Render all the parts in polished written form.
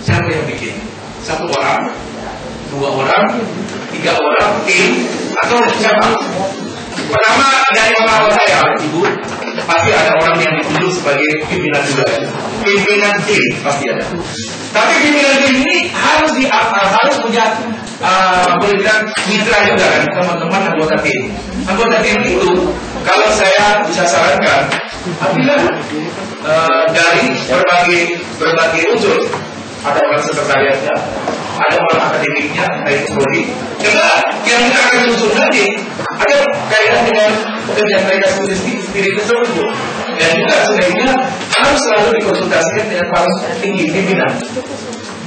siapa yang bikin? 1 orang, 2 orang, 3 orang, tim, atau siapa? Pertama dari orang saya, Ibu, pasti ada orang yang ditunjuk sebagai pimpinan juga. Pimpinan tim pasti ada. Tapi pimpinan tim ini harus punya boleh bilang mitra juga kan, teman-teman anggota tim. Anggota tim itu kalau saya bisa sarankan, apabila dari berbagai unsur, ada orang sekretariatnya, ada orang akademiknya, baik prodi. Karena yang kita akan unsur nanti ada kaitan dengan pekerjaan mereka sendiri tersebut. Dan juga sebaiknya harus selalu dikonsultasikan dengan para tinggi pimpinan.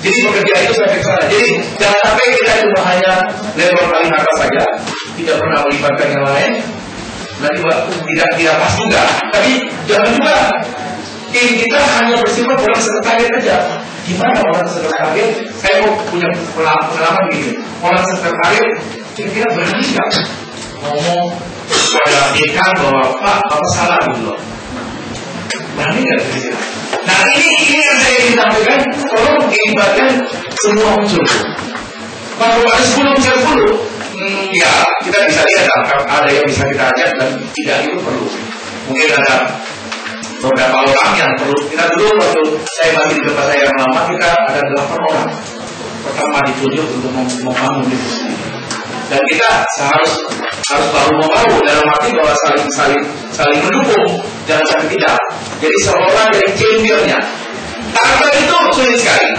Jadi pekerjaan itu sampai ke sana. Jadi jangan sampai kita cuma hanya level paling atas saja, tidak pernah melibatkan yang lain. Nanti tidak pas juga. Tapi jangan juga tim kita hanya bersifat orang sekretariat saja. Gimana orang sekretariat? Saya mau punya pengalaman gini. Orang sekretariat kira-kira berani nggak ngomong pada dekan bahwa Pak salah gitu loh. Berani nggak kira-kira? Nah ini yang saya ingin sampaikan. Tolong dilibatkan semua unsur. Kalau ada 10 unsur 10, ya kita bisa lihat ada yang bisa kita ajak dan tidak itu perlu. Mungkin ada beberapa orang yang perlu. Kita dulu waktu saya masih di tempat saya yang lama, kita ada 8 orang pertama ditunjuk untuk membangun diskusi. Dan kita harus bahu-bahu dalam arti bahwa saling mendukung, jangan sampai tidak. Jadi seolah dari championnya. Tanpa itu sulit sekali.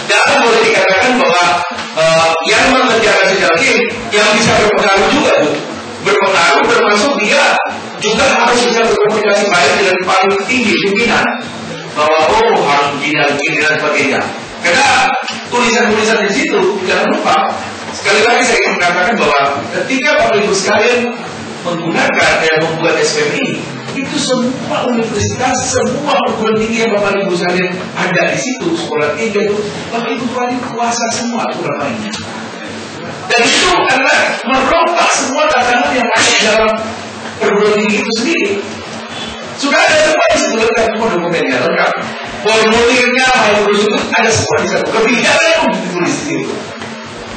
Dan boleh dikatakan bahwa yang mengerjakan secara tim yang bisa berpengaruh juga tuh. Berpengaruh termasuk dia juga harus bisa berkomunikasi baik dengan paling tinggi pimpinan bahwa harus begini dan sebagainya. Karena tulisan-tulisan di situ jangan lupa. Sekali lagi saya ingin mengatakan bahwa ketika Bapak Ibu sekalian menggunakan dan membuat SPMI, itu semua universitas, semua perguruan tinggi yang Bapak Ibu sekalian ada di situ, sekolah tinggi itu, Bapak Ibu paling kuasa semua aturan mainnya. Dan itu adalah merombak semua tatanan yang ada di dalam perguruan tinggi itu sendiri. Sudah ada semua di situ, lengkap semua dokumennya lengkap. Formulirnya, itu ada semua di situ. Kebijakan pun ditulis di situ.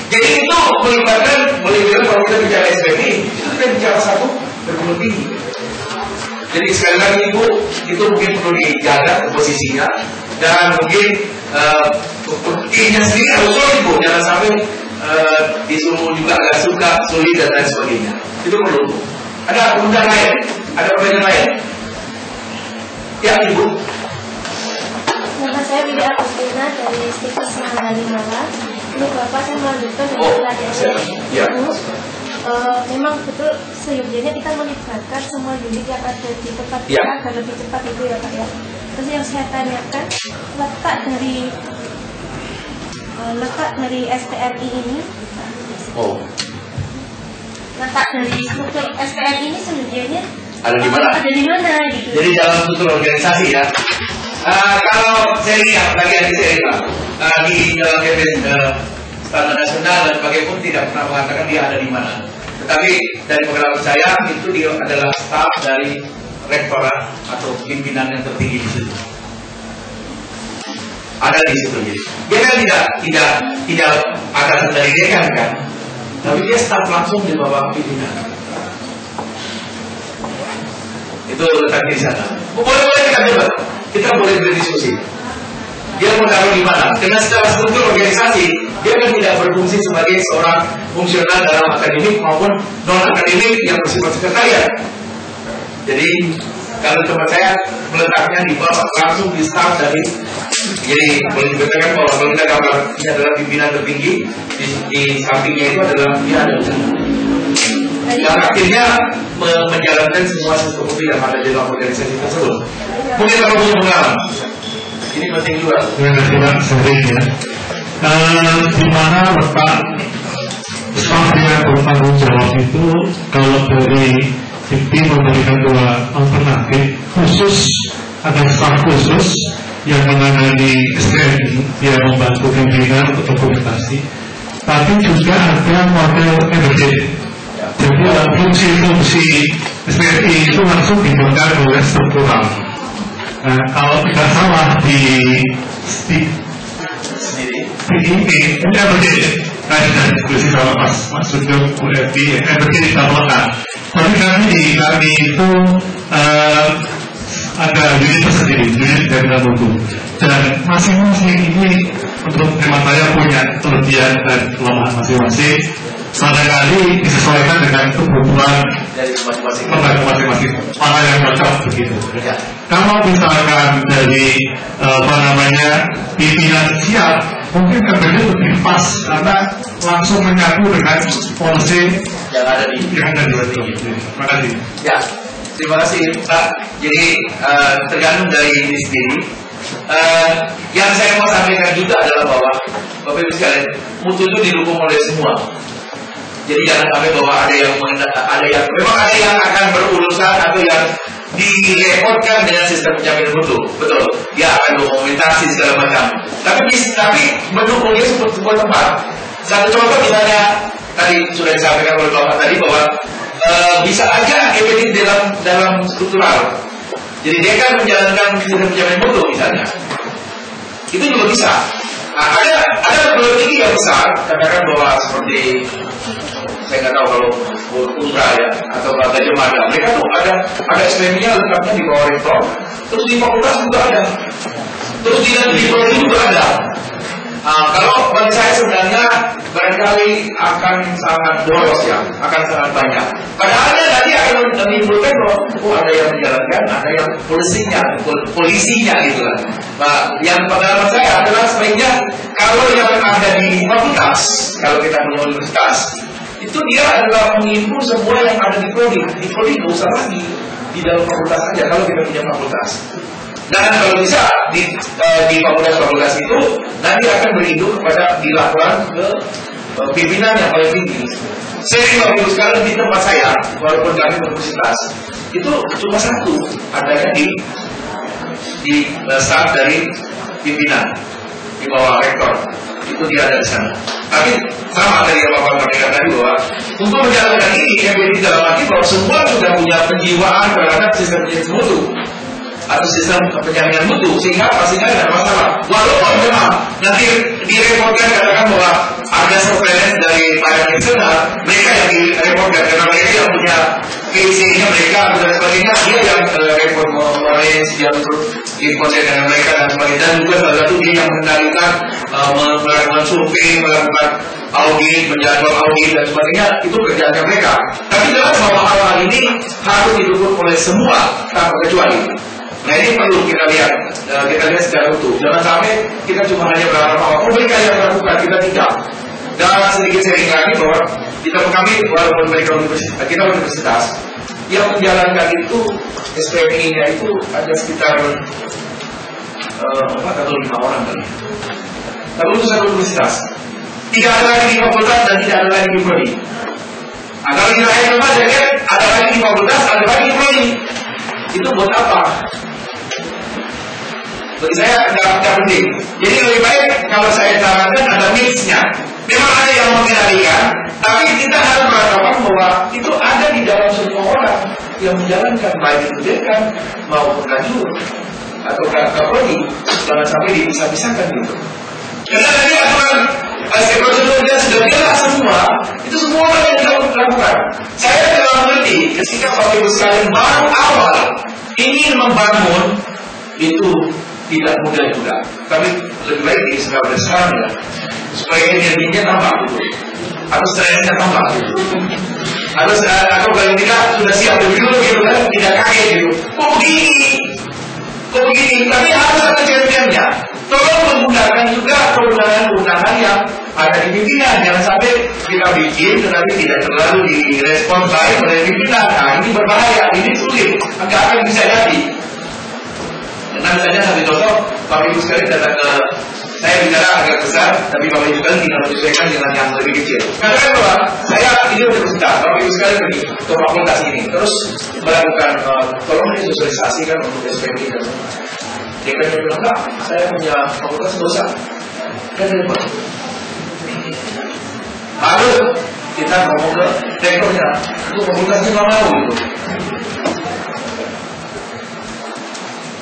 Jadi itu melibatkan, boleh bilang kalau kita bicara SPMI, itu kita bicara satu perguruan tinggi. Jadi sekali lagi Ibu, itu mungkin perlu dijaga posisinya. Dan mungkin timnya sendiri harus solid Ibu, jangan sampai disuruh juga agak suka, sulit dan lain sebagainya. Itu perlu. Ada undang lain? Ada pertanyaan lain? Ya Ibu. Nama saya Widya Agustina dari Stikes Semangali Malang. Ini Bapak saya melanjutkan dengan pelatihan ya. Memang betul seyogyanya kita melibatkan semua unit yang ada di tempat kita agar lebih cepat itu ya Pak ya. Terus yang saya tanyakan letak dari SPMI ini. Letak dari struktur SPMI ini seyogyanya ada di mana? Ada di mana gitu. Jadi dalam struktur organisasi ya. Kalau saya lihat bagian di sini Pak, di dalam standar nasional dan bagaimana tidak pernah mengatakan dia ada di mana. Tetapi dari pengalaman saya itu dia adalah staf dari rektorat atau pimpinan yang tertinggi di situ. Ada di situ jadi. Dia kan tidak ada dari dekan kan, tapi dia staf langsung di bawah pimpinan. Itu letaknya di sana. Boleh kita coba. Kita boleh berdiskusi. Dia mau taruh di mana? Karena secara struktur organisasi, dia kan tidak berfungsi sebagai seorang fungsional dalam akademik maupun non akademik yang bersifat sekretariat. Jadi kalau tempat saya meletaknya di bawah langsung di staf dari. Jadi boleh dikatakan bahwa kalau kita gambar ini adalah pimpinan tertinggi, di sampingnya itu adalah dia ada. Yang akhirnya menjalankan semua sesuatu yang ada di dalam organisasi tersebut. Mungkin kalau punya pengalaman, ini penting juga. Terima kasih sering ya. Di mana letak staf yang bertanggung jawab itu kalau dari tim memberikan 2 alternatif khusus, ada staf khusus yang menangani SPMI, dia membantu pimpinan untuk dokumentasi, tapi juga ada model emergen. Jadi fungsi-fungsi SPMI itu langsung dipegang oleh struktural. Kalau tidak salah di ini begini, dan diskusi sama Mas Sugeng, Bu Evi, begini kita melekat. Tapi kami itu ada unit tersendiri, unit jaminan mutu, dan masing-masing ini untuk teman saya punya kelebihan dan kelemahan masing-masing. Barangkali disesuaikan dengan kebutuhan dari masing-masing mana yang cocok begitu. Ya. Kalau misalkan dari pimpinan siap, mungkin kerjanya lebih pas karena langsung menyatu dengan polisi yang ada di Terima kasih. Ya, terima kasih Pak. Jadi tergantung dari ini sendiri. Yang saya mau sampaikan juga adalah bahwa Bapak Ibu sekalian, mutu itu didukung oleh semua. Jadi jangan sampai bahwa ada yang memang ada yang akan berurusan atau yang direpotkan dengan sistem penjaminan mutu. Betul. Dia akan dokumentasi segala macam. Tapi mendukungnya sebuah tempat. Satu contoh misalnya tadi sudah disampaikan oleh Bapak tadi bahwa bisa aja efektif dalam struktural. Jadi dia kan menjalankan sistem penjaminan mutu misalnya. Itu juga bisa. Nah, ada perguruan tinggi yang besar, katakan bahwa seperti saya nggak tahu kalau Unra ya atau Gajah Mada, mereka tuh ada SPM-nya lengkapnya di bawah rektor, terus di fakultas juga ada, terus di prodi juga ada. Kalau bagi saya sebenarnya barangkali akan sangat boros ya, akan sangat banyak. Padahal tadi akan menimbulkan bahwa ada yang menjalankan, ada yang polisinya gitu lah. Nah, yang pengalaman saya adalah sebaiknya kalau yang ada di fakultas, kalau kita punya universitas, itu dia adalah mengimpun semua yang ada di prodi. Di prodi nggak usah lagi di dalam fakultas saja kalau kita punya fakultas. Dan kalau bisa di fakultas-fakultas itu nanti akan berinduk kepada dilakukan ke pimpinan yang paling tinggi. Saya waktu sekali di tempat saya, walaupun kami universitas, itu cuma satu adanya di staff dari pimpinan di bawah rektor. Itu dia ada di sana. Tapi sama tadi yang Bapak sampaikan tadi bahwa untuk menjalankan ini yang jadi dalam arti bahwa semua sudah punya penjiwaan terhadap sistem penjaminan mutu atau sistem penjaminan mutu sehingga pastinya tidak ada masalah. Walaupun memang nanti direpotkan katakan bahwa ada surveillance dari pihak eksternal, mereka yang direpotkan karena mereka yang punya PC-nya mereka dan sebagainya, dia yang repot memanage, yang berkonsen dengan mereka dan sebagainya. Dan juga salah satu dia yang mengendalikan melakukan survei, melakukan audit, menjadwal audit dan sebagainya, itu kerjaannya mereka. Tapi jelas bahwa hal ini harus didukung oleh semua tanpa kecuali. Nah ini perlu kita lihat secara utuh. Jangan sampai kita cuma hanya berharap mereka yang melakukan, kita tidak. Dan sedikit sharing lagi bahwa kami walaupun mereka kita universitas yang menjalankan itu SPMI-nya itu ada sekitar 4 atau 5 orang kali. Tapi itu satu universitas. Tidak ada lagi di fakultas dan tidak ada lagi di prodi. Nah, kalau kita lihat memang ada lagi di fakultas, ada lagi di prodi. Itu buat apa? Bagi saya tidak penting. Jadi lebih baik kalau saya sarankan ada mix-nya. Memang ada yang mengendalikan, tapi kita harus mengatakan bahwa itu ada di dalam semua orang yang menjalankan, baik itu dekan maupun lajur atau prodi. Jangan sampai dipisah-pisahkan gitu. Karena tadi aturan prosedurnya sudah jelas semua, itu semua orang yang dilakukan. Saya telah mengerti ketika Bapak Ibu sekalian baru awal ingin membangun itu tidak mudah juga, tapi lebih baik disebabkan sekarang ya, supaya energinya tambah gitu, atau stresnya tambah gitu, atau kalau tidak sudah siap dulu gitu kan, tidak kaget gitu, kok begini, tapi harus ada championnya. Tolong menggunakan juga keundangan yang ada di pimpinan, jangan sampai kita bikin tetapi tidak terlalu direspon baik oleh pimpinan. Nah ini berbahaya, ini sulit, agak akan bisa jadi. Nah misalnya satu contoh, Bapak Ibu sekalian datang ke saya bicara agak besar, tapi Bapak Ibu sekalian tinggal menyesuaikan dengan yang lebih kecil. Katakan bahwa saya ini universitas, Bapak Ibu sekalian pergi ke fakultas ini, terus melakukan tolong disosialisasikan untuk SPMI dan semua. Dia kan bilang enggak, saya punya fakultas dosa. Kan repot. Lalu kita ngomong ke rektornya, itu fakultasnya nggak mau gitu.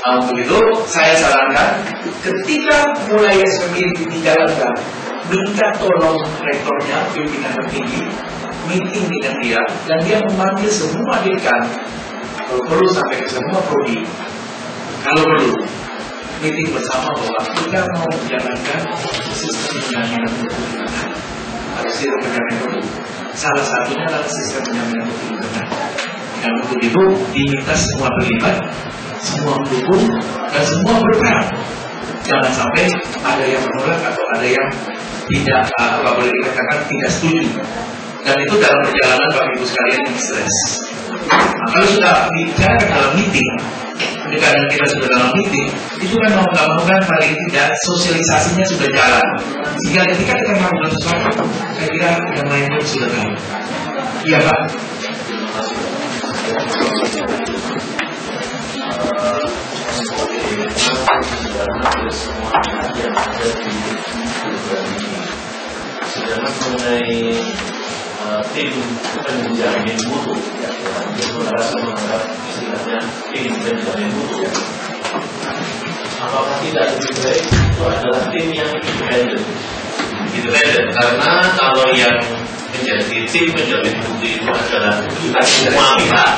Untuk itu saya sarankan ketika mulai SPP dijalankan, minta tolong rektornya, pimpinan tertinggi, meeting dengan dia, dan dia memanggil semua dekan, kalau perlu sampai ke semua prodi, kalau perlu meeting bersama bahwa kita mau menjalankan sistem penjaminan mutu. Ada sistem penjaminan mutu. Salah satunya adalah sistem penjaminan mutu. Dengan untuk itu diminta semua terlibat, semua mendukung, dan semua berperan. Jangan sampai ada yang menolak atau ada yang tidak, boleh dikatakan tidak setuju. Dan itu dalam perjalanan Bapak Ibu sekalian yang stres. Nah, kalau sudah bicara dalam meeting, ketika kita sudah dalam meeting, itu kan mau nggak mau kan paling tidak sosialisasinya sudah jalan. Sehingga ketika kita melakukan sesuatu, saya kira yang lain pun sudah tahu. Iya Pak. Sedangkan mengenai tim penjamin mutu, merasa menganggap istilahnya tim penjamin mutu. Apakah tidak lebih baik itu adalah tim yang independen? Independen, karena kalau yang menjadi tim penjamin mutu itu adalah kita semua pihak,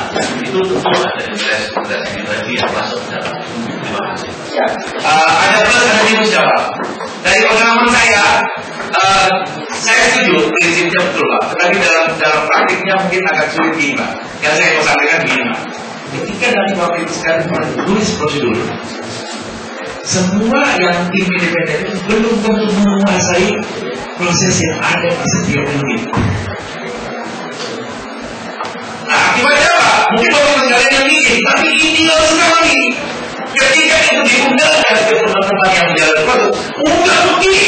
itu tentu ada interest pribadi yang masuk dalam. Terima kasih. Ya, ada plus ada minus jawab. Dari pengalaman saya setuju prinsipnya betul Pak. Tetapi dalam praktiknya mungkin agak sulit gini Pak. Yang saya mau sampaikan begini Pak. Ketika nanti Bapak Ibu sekarang menulis prosedur, semua yang tim independen itu belum tentu menguasai proses yang ada di setiap unit. Nah, akibatnya apa? Mungkin Bapak Ibu sekalian yang bikin, tapi ideal sekali. Ketika itu diundangkan ke teman-teman yang jalan proses, enggak begini.